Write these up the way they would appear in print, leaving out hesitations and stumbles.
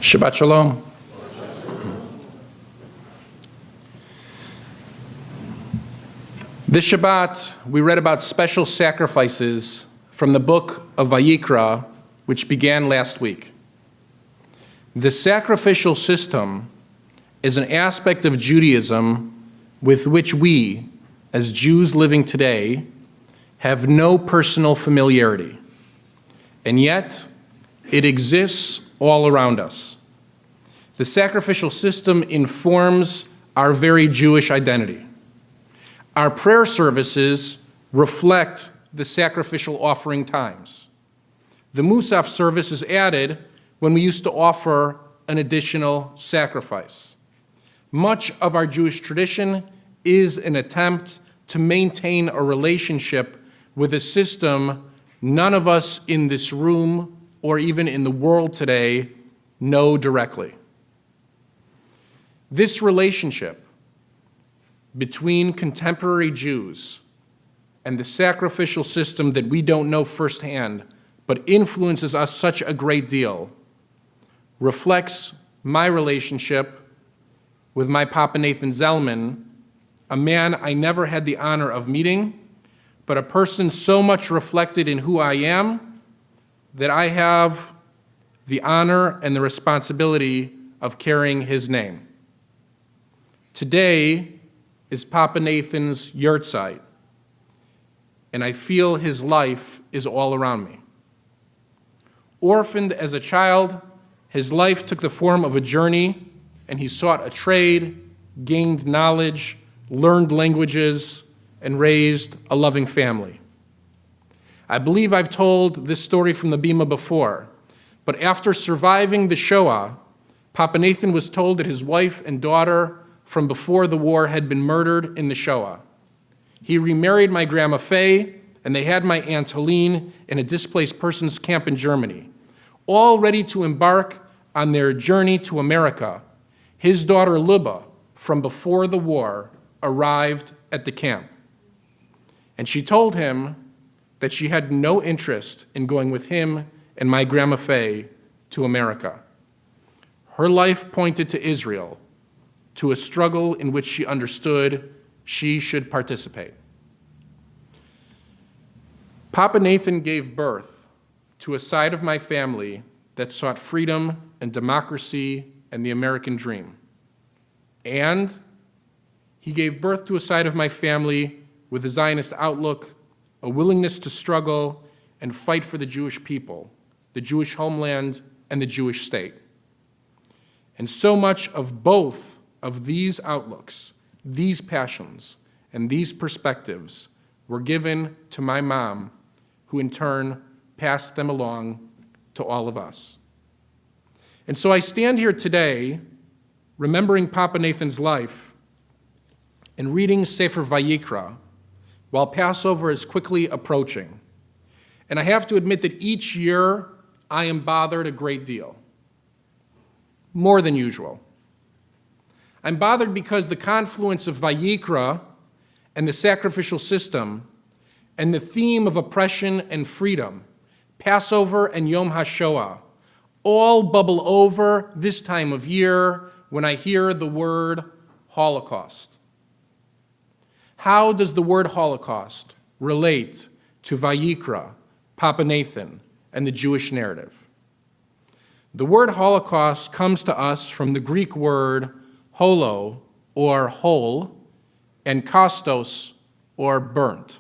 Shabbat Shalom. This Shabbat, we read about special sacrifices from the book of Vayikra, which began last week. The sacrificial system is an aspect of Judaism with which we, as Jews living today, have no personal familiarity. And yet, it exists all around us. The sacrificial system informs our very Jewish identity. Our prayer services reflect the sacrificial offering times. The Musaf service is added when we used to offer an additional sacrifice. Much of our Jewish tradition is an attempt to maintain a relationship with a system none of us in this room or even in the world today know directly. This relationship between contemporary Jews and the sacrificial system that we don't know firsthand but influences us such a great deal reflects my relationship with my Papa Nathan Zellman, a man I never had the honor of meeting, but a person so much reflected in who I am that I have the honor and the responsibility of carrying his name. Today is Papa Nathan's yurtzeit, and I feel his life is all around me. Orphaned as a child, his life took the form of a journey, and he sought a trade, gained knowledge, learned languages, and raised a loving family. I believe I've told this story from the Bima before, but after surviving the Shoah, Papa Nathan was told that his wife and daughter from before the war had been murdered in the Shoah. He remarried my Grandma Faye, and they had my Aunt Helene in a displaced persons camp in Germany. All ready to embark on their journey to America, his daughter Luba, from before the war, arrived at the camp. And she told him that she had no interest in going with him and my Grandma Faye to America. Her life pointed to Israel, to a struggle in which she understood she should participate. Papa Nathan gave birth to a side of my family that sought freedom and democracy and the American dream. And he gave birth to a side of my family with a Zionist outlook, a willingness to struggle and fight for the Jewish people, the Jewish homeland, and the Jewish state. And so much of both of these outlooks, these passions, and these perspectives were given to my mom, who in turn passed them along to all of us. And so I stand here today, remembering Papa Nathan's life and reading Sefer Vayikra, while Passover is quickly approaching. And I have to admit that each year I am bothered a great deal, more than usual. I'm bothered because the confluence of Vayikra and the sacrificial system and the theme of oppression and freedom, Passover and Yom HaShoah, all bubble over this time of year when I hear the word Holocaust. How does the word Holocaust relate to Vayikra, Papa Nathan, and the Jewish narrative? The word Holocaust comes to us from the Greek word holo, or whole, and kostos, or burnt.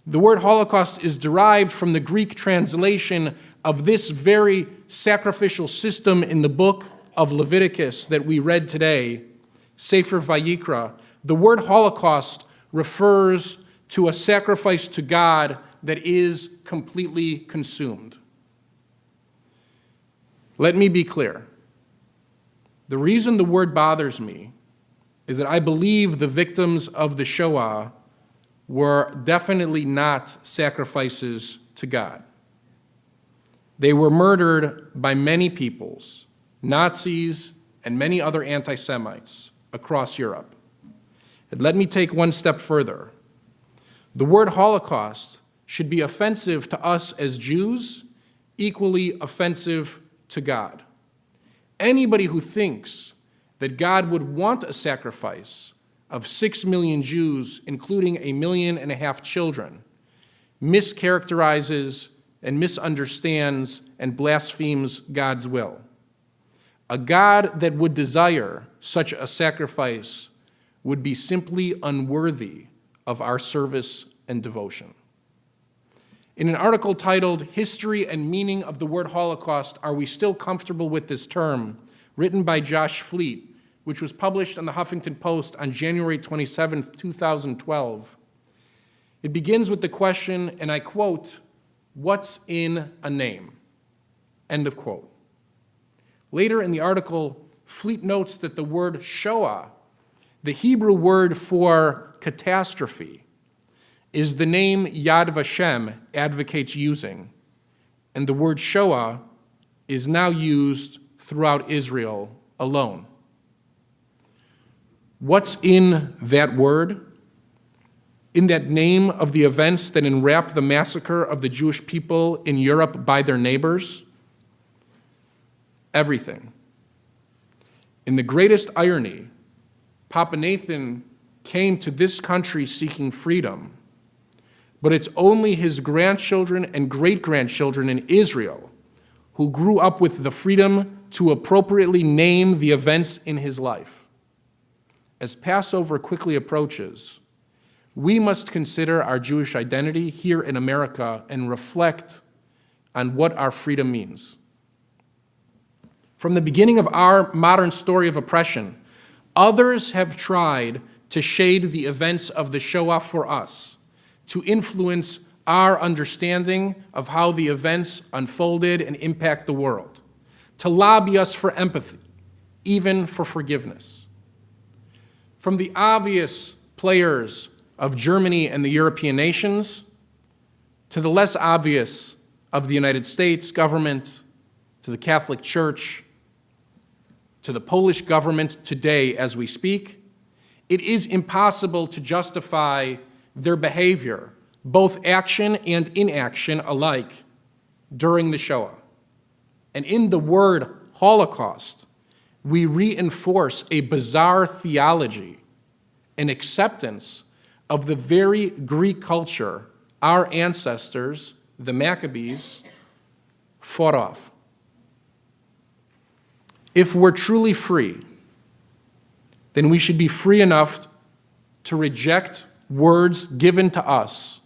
The word Holocaust is derived from the Greek translation of this very sacrificial system in the book of Leviticus that we read today, Sefer Vayikra. The word Holocaust refers to a sacrifice to God that is completely consumed. Let me be clear. The reason the word bothers me is that I believe the victims of the Shoah were definitely not sacrifices to God. They were murdered by many peoples, Nazis and many other anti-Semites across Europe. And let me take one step further. The word Holocaust should be offensive to us as Jews, equally offensive to God. Anybody who thinks that God would want a sacrifice of 6 million Jews, including 1.5 million children, mischaracterizes and misunderstands and blasphemes God's will. A God that would desire such a sacrifice would be simply unworthy of our service and devotion. In an article titled "History and Meaning of the Word Holocaust, Are We Still Comfortable with This Term?" written by Josh Fleet, which was published on the Huffington Post on January 27, 2012, it begins with the question, and I quote, "What's in a name?" End of quote. Later in the article, Fleet notes that the word Shoah, the Hebrew word for catastrophe, is the name Yad Vashem advocates using, and the word Shoah is now used throughout Israel alone. What's in that word? In that name of the events that enwrap the massacre of the Jewish people in Europe by their neighbors? Everything. In the greatest irony, Papa Nathan came to this country seeking freedom, but it's only his grandchildren and great-grandchildren in Israel who grew up with the freedom to appropriately name the events in his life. As Passover quickly approaches, we must consider our Jewish identity here in America and reflect on what our freedom means. From the beginning of our modern story of oppression, others have tried to shade the events of the Shoah for us, to influence our understanding of how the events unfolded and impact the world, to lobby us for empathy, even for forgiveness. From the obvious players of Germany and the European nations, to the less obvious of the United States government, to the Catholic Church, to the Polish government today as we speak, it is impossible to justify their behavior, both action and inaction alike, during the Shoah. And in the word Holocaust, we reinforce a bizarre theology, an acceptance of the very Greek culture our ancestors, the Maccabees, fought off. If we're truly free, then we should be free enough to reject words given to us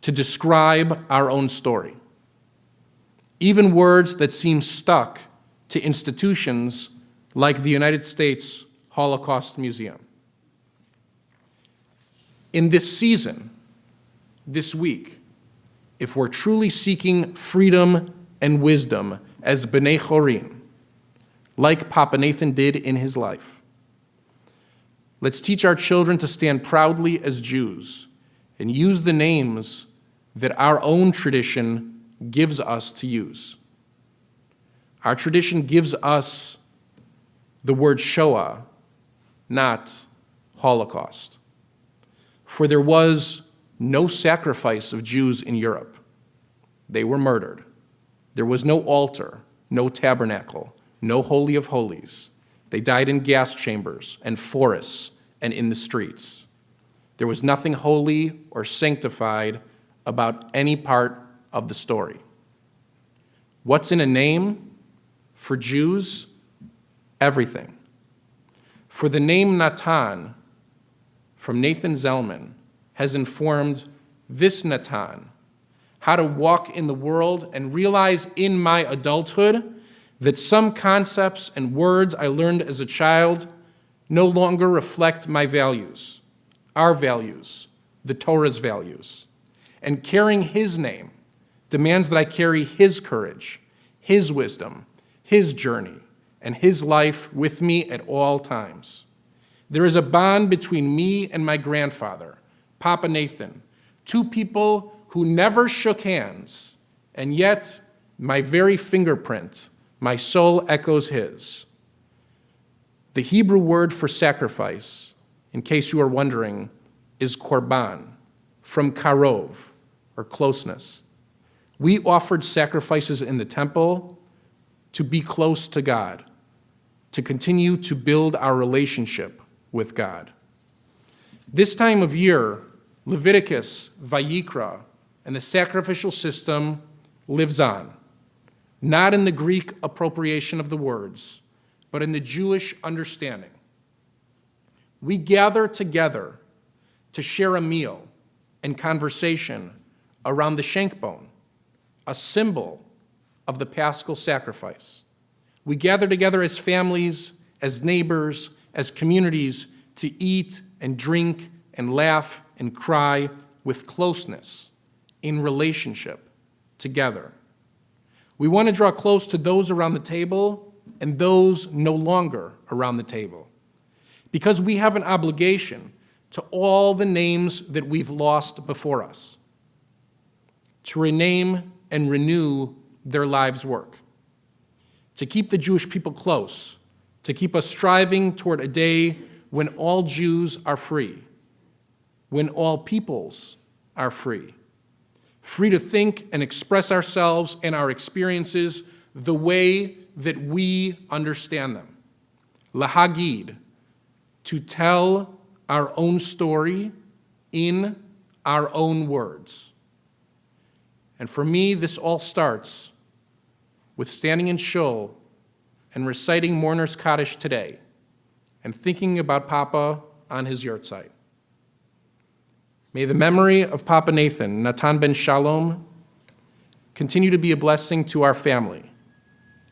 to describe our own story, even words that seem stuck to institutions like the United States Holocaust Museum. In this season, this week, if we're truly seeking freedom and wisdom as B'nai Chorim, like Papa Nathan did in his life, let's teach our children to stand proudly as Jews and use the names that our own tradition gives us to use. Our tradition gives us the word Shoah, not Holocaust. For there was no sacrifice of Jews in Europe. They were murdered. There was no altar, no tabernacle, no Holy of Holies. They died in gas chambers and forests and in the streets. There was nothing holy or sanctified about any part of the story. What's in a name? For Jews, everything. For the name Natan, from Nathan Zellman, has informed this Natan how to walk in the world and realize in my adulthood that some concepts and words I learned as a child no longer reflect my values, our values, the Torah's values. And carrying his name demands that I carry his courage, his wisdom, his journey, and his life with me at all times. There is a bond between me and my grandfather, Papa Nathan, two people who never shook hands, and yet my very fingerprint, my soul echoes his. The Hebrew word for sacrifice, in case you are wondering, is korban, from karov, or closeness. We offered sacrifices in the temple to be close to God, to continue to build our relationship with God. This time of year, Leviticus, Vayikra, and the sacrificial system lives on, not in the Greek appropriation of the words, but in the Jewish understanding. We gather together to share a meal and conversation around the shank bone, a symbol of the Paschal sacrifice. We gather together as families, as neighbors, as communities to eat and drink and laugh and cry with closeness, in relationship, together. We want to draw close to those around the table and those no longer around the table, because we have an obligation to all the names that we've lost before us, to rename and renew their lives' work, to keep the Jewish people close, to keep us striving toward a day when all Jews are free, when all peoples are free, free to think and express ourselves and our experiences the way that we understand them. Lahagid, to tell our own story in our own words. And for me, this all starts with standing in shul and reciting Mourner's Kaddish today and thinking about Papa on his yahrzeit. May the memory of Papa Nathan, Natan ben Shalom, continue to be a blessing to our family,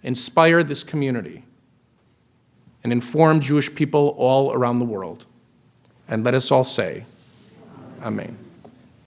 inspire this community, and inform Jewish people all around the world. And let us all say, Amen.